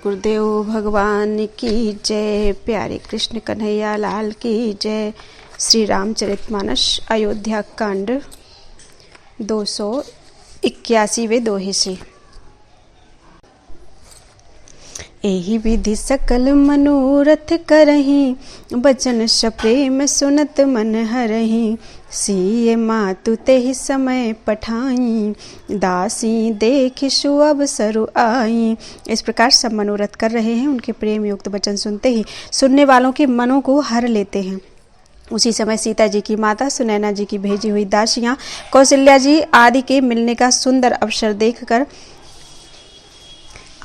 गुरुदेव भगवान की जय। प्यारे कृष्ण कन्हैया लाल की जय। श्री रामचरितमानस अयोध्या कांड 281वें दोहे से। एहि विधि सकल मनोरथ करहीं, बचन सप्रेम सुनत मन हरहीं। सिय मातु तेहि समय पठाई, दासी देखि सुअवसरु आई। इस प्रकार सब मनोरथ कर रहे हैं। उनके प्रेम युक्त वचन सुनते ही सुनने वालों के मनों को हर लेते हैं। उसी समय सीता जी की माता सुनैना जी की भेजी हुई दासियां कौशल्या जी आदि के मिलने का सुंदर अवसर देखकर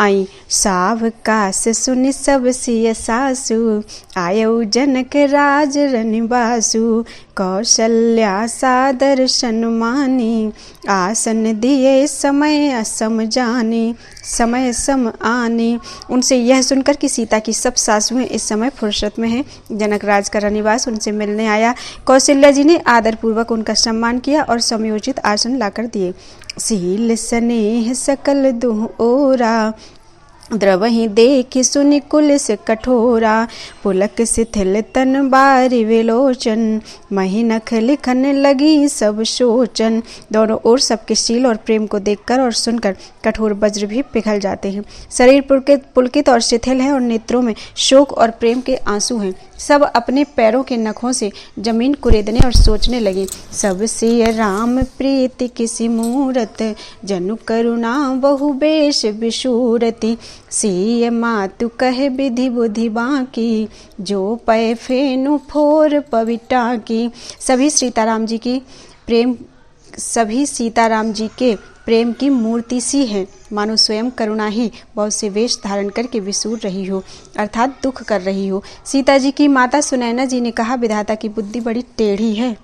आई। सावकाश सुनि सब सिय सासु, आयौ जनक राज रनिवासु। कौशल्या सादर सन्मानी, आसन दिए समय असम जानी। समय सम आनी। उनसे यह सुनकर कि सीता की सब सासुएं इस समय फुर्सत में हैं। जनक राज का रनिवास उनसे मिलने आया। कौशल्या जी ने आदर पूर्वक उनका सम्मान किया और समयोचित आसन लाकर दिए। शील स्नेह सकल दुह ओरा, द्रवहि देखि सुनि कुलिस कठोरा। पुलक शिथिल तन बारि विलोचन, महि नख लिखन लगी सब सोचन। दोनों ओर सबके शील और प्रेम को देखकर और सुनकर कठोर वज्र भी पिघल जाते हैं। शरीर पुलकित और शिथिल है और नेत्रों में शोक और प्रेम के आंसू हैं। सब अपने पैरों के नखों से जमीन कुरेदने और सोचने लगे। सब सिय राम प्रीति किसी मूरत, जनु करुणा बहु बेश विशूरति। सिय मातु कहे विधि बुद्धि बाकी, जो पय फेनु फोर पविटा की। सभी सीताराम जी के प्रेम की मूर्ति सी है, मानो स्वयं करुणा ही बहुत से वेश धारण करके विसूर रही हो, अर्थात दुख कर रही हो। सीता जी की माता सुनैना जी ने कहा, विधाता की बुद्धि बड़ी टेढ़ी है,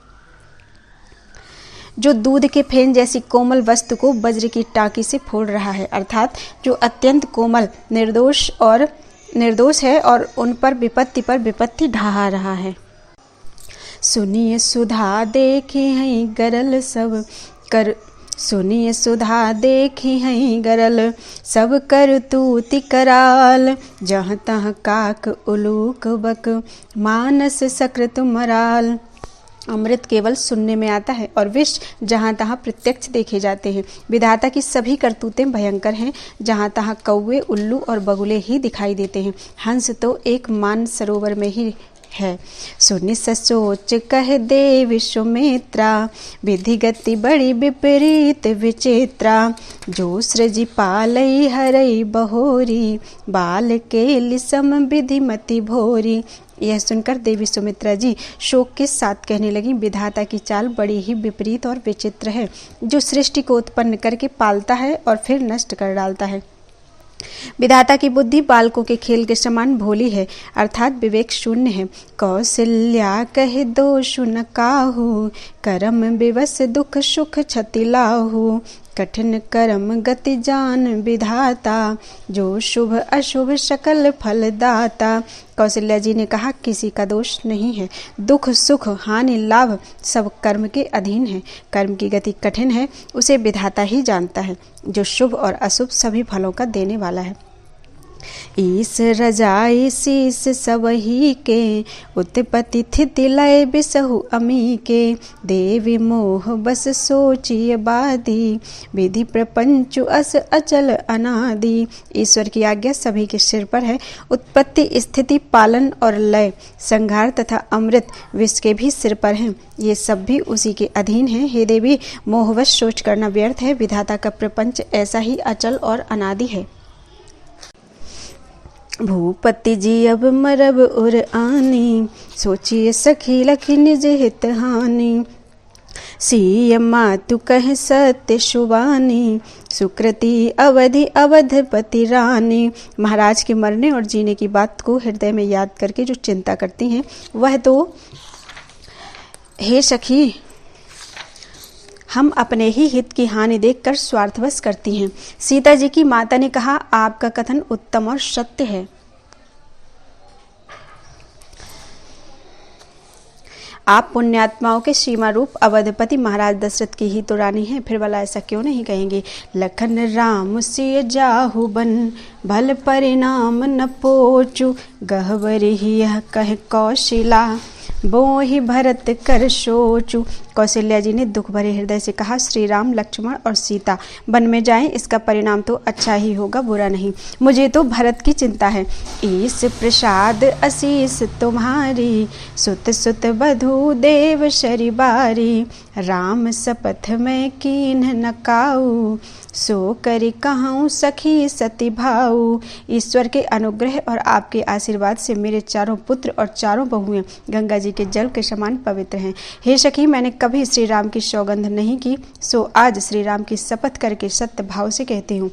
जो दूध के फेन जैसी कोमल वस्तु को वज्र की टाँकी से फोड़ रहा है, अर्थात जो अत्यंत कोमल निर्दोष है और उन पर विपत्ति ढहा रहा है। सुनिए सुधा देखी हैं गरल सब कर, सुनिए सुधा देखी हैं गरल, सब कर तूति कराल। जहाँ तहाँ काक उलूक बक, मानस सकृत मराल। अमृत केवल सुनने में आता है और विष जहाँ तहाँ प्रत्यक्ष देखे जाते हैं। विधाता की सभी करतूतें भयंकर हैं। जहाँ तहाँ कौवे उल्लू और बगुले ही दिखाई देते हैं। हंस तो एक मान सरोवर में ही है। सुनि सचोच कह दे विश्वमित्रा, विधि गति बड़ी विपरीत विचित्रा। जो सृजि पालई हरई बहोरी, बाल के लिसम विधि मति भोरी। यह सुनकर देवी सुमित्रा जी शोक के साथ कहने लगी, विधाता की चाल बड़ी ही विपरीत और विचित्र है, जो सृष्टि को उत्पन्न करके पालता है और फिर नष्ट कर डालता है। विधाता की बुद्धि बालकों के खेल के समान भोली है, अर्थात विवेक शून्य है। कौशल्या कहे दोषु न काहू, करम विवश दुख सुख क्षति लाहू। कठिन कर्म गति जान विधाता, जो शुभ अशुभ सकल फल दाता। कौशल्या जी ने कहा, किसी का दोष नहीं है। दुख सुख हानि लाभ सब कर्म के अधीन है। कर्म की गति कठिन है, उसे विधाता ही जानता है, जो शुभ और अशुभ सभी फलों का देने वाला है। ईस रजाई शीस सबही के, उत्पत्ति थिति लय बिसहु अमी के। देवी मोह बस सोचिय बादी, विधि प्रपंचु अस अचल अनादि। ईश्वर की आज्ञा सभी के सिर पर है। उत्पत्ति स्थिति पालन और लय, संहार तथा अमृत विष के भी सिर पर हैं। ये सब भी उसी के अधीन हैं। हे देवी, मोहवश सोच करना व्यर्थ है। विधाता का प्रपंच ऐसा ही अचल और अनादि है। भूपति जी अब मरब उर आनी, सोचिए सखी लखी निज हित हानि। सिय मातु कह सत्य शुबानी, सुकृति अवधि अवधपति रानी। महाराज के मरने और जीने की बात को हृदय में याद करके जो चिंता करती हैं, वह तो हे सखी हम अपने ही हित की हानि देखकर स्वार्थवश करती हैं। सीता जी की माता ने कहा, आपका कथन उत्तम और सत्य है। आप पुण्यात्माओं के सीमा रूप अवधपति महाराज दशरथ की ही तो रानी हैं, फिर भला ऐसा क्यों नहीं कहेंगे। लखन राम सिय जाहु बन, भल परिणाम न पोचु, गहवरी यह कह कौशिला, बोहि भरत कर सोचू। कौशल्या जी ने दुख भरे हृदय से कहा, श्री राम लक्ष्मण और सीता वन में जाएं, इसका परिणाम तो अच्छा ही होगा, बुरा नहीं। मुझे तो भरत की चिंता है। ईस प्रसाद आशीष तुम्हारी, सुत सुत बधु देव शरीबारी, राम शपथ में कीन्ह न काऊ, सो करी कहूँ सखी सती भाऊ। ईश्वर के अनुग्रह और आपके आशीर्वाद से मेरे चारों पुत्र और चारों बहुएं गंगा जी के जल के समान पवित्र हैं। हे सखी, मैंने कभी श्री राम की सौगंध नहीं की, सो आज श्री राम की शपथ करके सत्य भाव से कहती हूँ।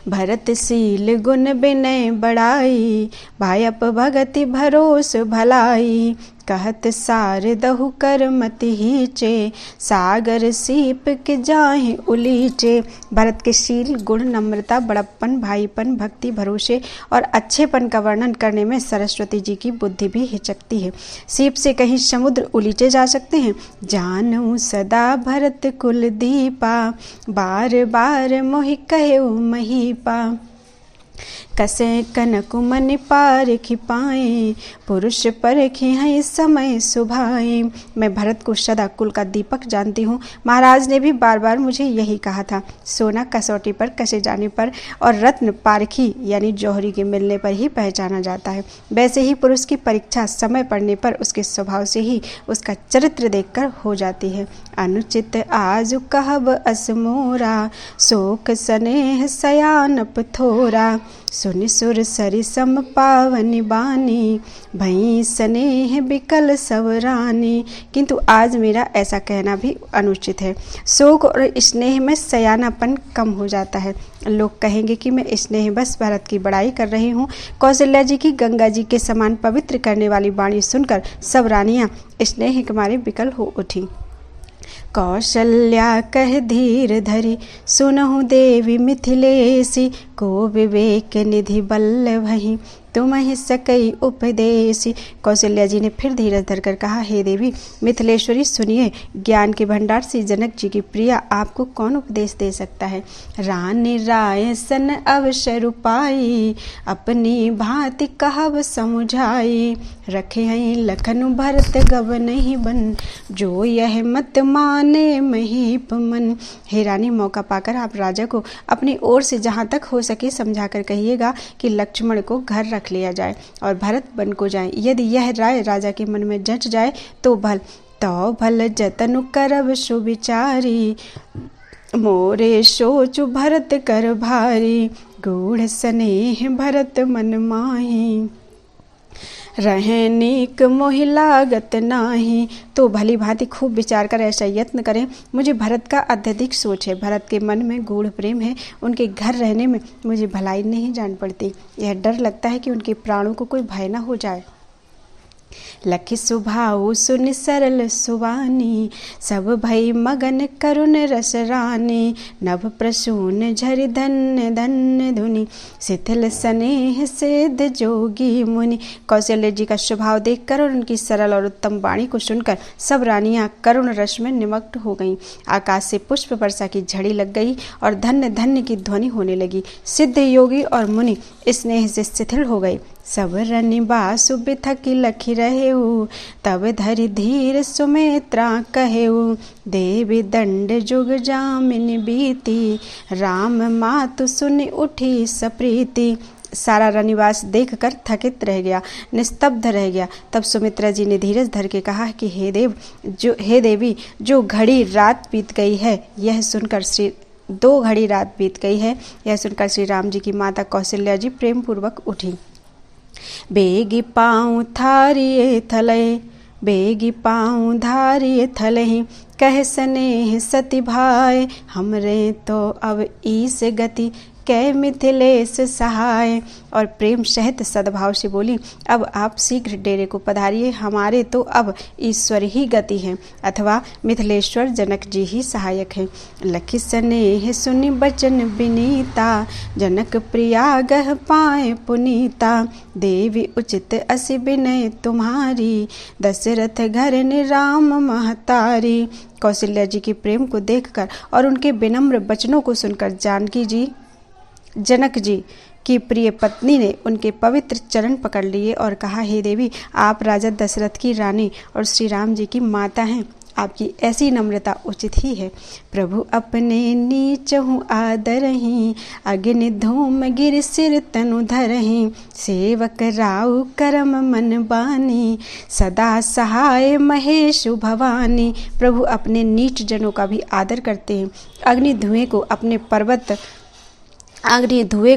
भरत शील गुण विनय बड़ाई, भायप भगति भरोस भलाई, कहत सार दहु कर मति हीचे, सागर सीप के जाहि उलीचे। भरत के शील गुण नम्रता बड़प्पन भाईपन भक्ति भरोसे और अच्छेपन का वर्णन करने में सरस्वती जी की बुद्धि भी हिचकती है। सीप से कहीं समुद्र उलीचे जा सकते हैं। जानू सदा भरत कुल दीपा, बार बार मोहि कहु महीपा, कसे कनक मन पार खिपाए, पुरुष पर खिहाई समय सुभाए। मैं भरत को सदा कुल का दीपक जानती हूँ। महाराज ने भी बार बार मुझे यही कहा था। सोना कसौटी पर कसे जाने पर और रत्न पारखी यानी जौहरी के मिलने पर ही पहचाना जाता है। वैसे ही पुरुष की परीक्षा समय पड़ने पर उसके स्वभाव से ही उसका चरित्र देखकर हो जाती है। अनुचित आज कहब असमोरा, शोक स्नेह सयानप थोरा, सुनि सुर सरि सम पावनि बानी, भई स्नेह बिकल सब रानी। किंतु आज मेरा ऐसा कहना भी अनुचित है। शोक और स्नेह में सयानापन कम हो जाता है। लोग कहेंगे कि मैं स्नेह बस भरत की बड़ाई कर रही हूँ। कौशल्या जी की गंगा जी के समान पवित्र करने वाली वाणी सुनकर सब रानियां स्नेह के मारे बिकल हो उठी। कौशल्या कह धीर धरी, सुनहु देवी मिथिलेसी, को विवेक निधि बल्लभहि, तुम ही सकई उपदेसी। कौशल्या जी ने फिर धीरज धरकर कहा, हे देवी मिथिलेश्वरी सुनिए, ज्ञान के भंडार से जनक जी की प्रिया आपको कौन उपदेश दे सकता है। रानी राय सन अवसर पाई, अपनी भांति कहब समुझाई, रखे हैं लखन भरत गव नहीं बन, जो यह मत माने महीप मन। हे रानी, मौका पाकर आप राजा को अपनी ओर से जहाँ तक हो सके समझाकर कहिएगा कि लक्ष्मण को घर रख लिया जाए और भरत वन को जाए। यदि यह राय राजा के मन में जच जाए तो भल जतनु करब सुविचारी, मोरे सोचु भरत कर भारी, गूढ़ स्नेह भरत मन माही, रहे नीक मोहि लागत नाही। तो भली भांति खूब विचार कर ऐसा यत्न करें। मुझे भरत का अत्यधिक सोच है। भरत के मन में गूढ़ प्रेम है। उनके घर रहने में मुझे भलाई नहीं जान पड़ती। यह डर लगता है कि उनके प्राणों को कोई भय न हो जाए। लखि सुभाऊ सुनि सरल सुवानी, सब भई मगन करुण रस रानी, नभ प्रसून झरि धन्य धन्य धुनि, शिथिल स्नेह सिद्ध जोगी मुनि। कौशल्या जी का स्वभाव देखकर और उनकी सरल और उत्तम वाणी को सुनकर सब रानियां करुण रस में निमग्न हो गईं। आकाश से पुष्प वर्षा की झड़ी लग गई और धन्य धन्य की ध्वनि होने लगी। सिद्ध योगी और मुनि स्नेह से शिथिल हो गए। सब रनि बासु बिथकि लखि रहेऊ, तब धरि धीर सुमित्रा कहेऊ, देवी दंड जुग जामिनी बीती, राम मातु सुनि उठी सप्रीति। सारा रनिवास देखकर थकित रह गया, निस्तब्ध रह गया। तब सुमित्रा जी ने धीरज धर के कहा कि हे देवी, जो घड़ी रात बीत गई है यह सुनकर 2 घड़ी रात बीत गई है, यह सुनकर श्री राम जी की माता कौशल्या जी प्रेम पूर्वक उठी। बेगी पाँव थारिये थलय, बेगी पाँव धारिये थलहि, कह स्नेह सती भाई, हमरे तो अब ईस गति, कै मिथिलेश सहाय। और प्रेम सहित सद्भाव से बोली, अब आप शीघ्र डेरे को पधारिए, हमारे तो अब ईश्वर ही गति है, अथवा मिथिलेश्वर जनक जी ही सहायक हैं। लखी स्नेह सुनि बचन विनीता, जनक प्रिया गह पाए पुनीता। देवी उचित असी विनय तुम्हारी, दशरथ घर ने राम महतारी। कौशल्या जी के प्रेम को देखकर और उनके विनम्र वचनों को सुनकर जानकी जी, जनक जी की प्रिय पत्नी ने उनके पवित्र चरण पकड़ लिए और कहा, हे देवी, आप राजा दशरथ की रानी और श्री राम जी की माता हैं, आपकी ऐसी नम्रता उचित ही है। प्रभु अपने नीचहु आदरहि, अग्नि धूम गिर सिर तनु धरहि। सेवक राउ करम मन बानी, सदा सहाय महेश भवानी। प्रभु अपने नीच जनों का भी आदर करते हैं। अग्नि धुएं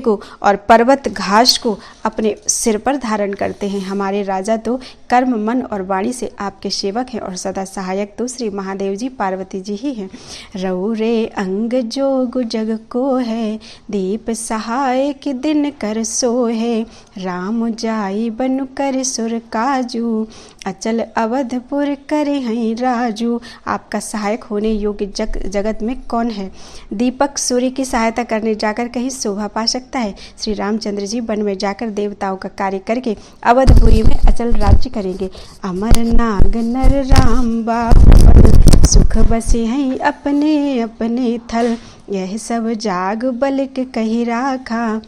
को और पर्वत घास को अपने सिर पर धारण करते हैं। हमारे राजा तो कर्म मन और वाणी से आपके सेवक हैं और सदा सहायक तो श्री महादेव जी पार्वती जी ही हैं। रऊ रे अंग जोग जग को है, दीप सहाय के दिन कर सो है। राम जाई बनु कर सुर काजू, अचल अवधपुर करे हैं राजू। आपका सहायक होने योग्य जगत में कौन है? दीपक सूर्य की सहायता करने जाकर कहीं शोभा पा सकता है? श्री रामचंद्र जी वन में जाकर देवताओं का कार्य करके अवधपुरी में अचल राज्य करेंगे। अमर नाग नर राम बाबू, सुख बसे हैं अपने अपने थल। यह सब जाग बलिक कही राखा,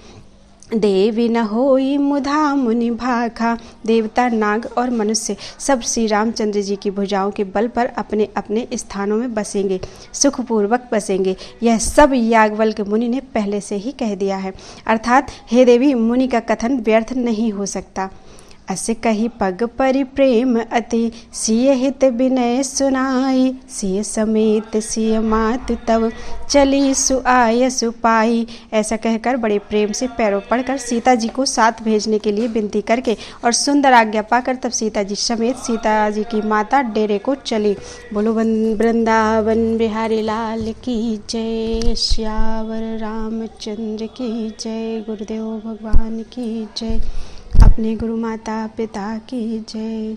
देवी न होई मुधा मुनि भाखा। देवता, नाग और मनुष्य सब श्री रामचंद्र जी की भुजाओं के बल पर अपने अपने स्थानों में बसेंगे, सुखपूर्वक बसेंगे। यह सब याज्ञवल्क्य मुनि ने पहले से ही कह दिया है। अर्थात हे देवी, मुनि का कथन व्यर्थ नहीं हो सकता। अस कही पग परि प्रेम अति, सिय हित विनय सुनाई। सिय समेत सिय मात तब, चली सुआय सुपाई। ऐसा कहकर बड़े प्रेम से पैरों पड़कर सीता जी को साथ भेजने के लिए विनती करके और सुंदर आज्ञा पाकर तब सीता जी समेत सीता जी की माता डेरे को चली। बोलो वृंदावन बिहारी लाल की जय, श्यावर रामचंद्र की जय, गुरुदेव भगवान की जय, अपने गुरु माता पिता की जय।